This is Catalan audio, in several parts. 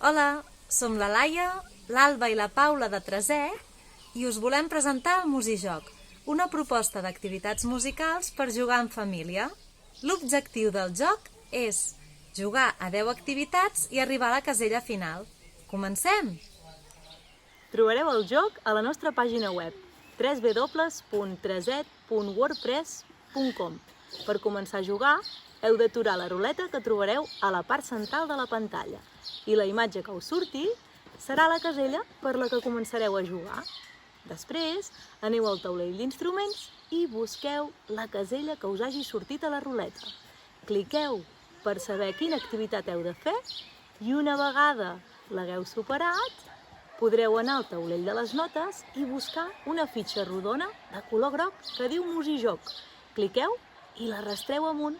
Hola, som la Laia, l'Alba i la Paula de Tresè i us volem presentar el Musijoc, una proposta d'activitats musicals per jugar en família. L'objectiu del joc és jugar a 10 activitats i arribar a la casella final. Comencem! Trobareu el joc a la nostra pàgina web www.treset.wordpress.com. Per començar a jugar, heu d'aturar la ruleta que trobareu a la part central de la pantalla i la imatge que us surti serà la casella per la que començareu a jugar. Després, aneu al taulell d'instruments i busqueu la casella que us hagi sortit a la ruleta. Cliqueu per saber quina activitat heu de fer i una vegada l'hagueu superat, podreu anar al taulell de les notes i buscar una fitxa rodona de color groc que diu Musijoc. Cliqueu i l'arrastreu amunt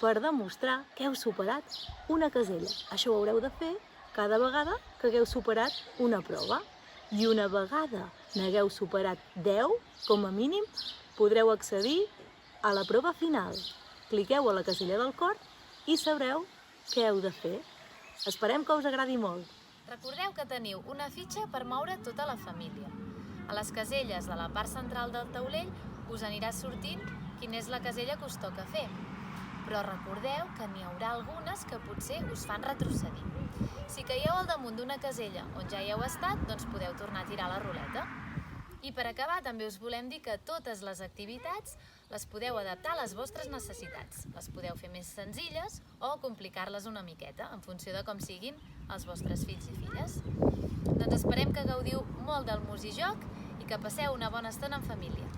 per demostrar que heu superat una casella. Això ho haureu de fer cada vegada que hagueu superat una prova. I una vegada n'hagueu superat 10, com a mínim, podreu accedir a la prova final. Cliqueu a la casella del cor i sabreu què heu de fer. Esperem que us agradi molt. Recordeu que teniu una fitxa per moure tota la família. A les caselles de la part central del taulell us anirà sortint quina és la casella que us toca fer. Però recordeu que n'hi haurà algunes que potser us fan retrocedir. Si caieu al damunt d'una casella on ja hi heu estat, doncs podeu tornar a tirar la ruleta. I per acabar també us volem dir que totes les activitats les podeu adaptar a les vostres necessitats. Les podeu fer més senzilles o complicar-les una miqueta en funció de com siguin els vostres fills i filles. Doncs esperem que gaudiu molt del Musijoc i que passeu una bona estona en família.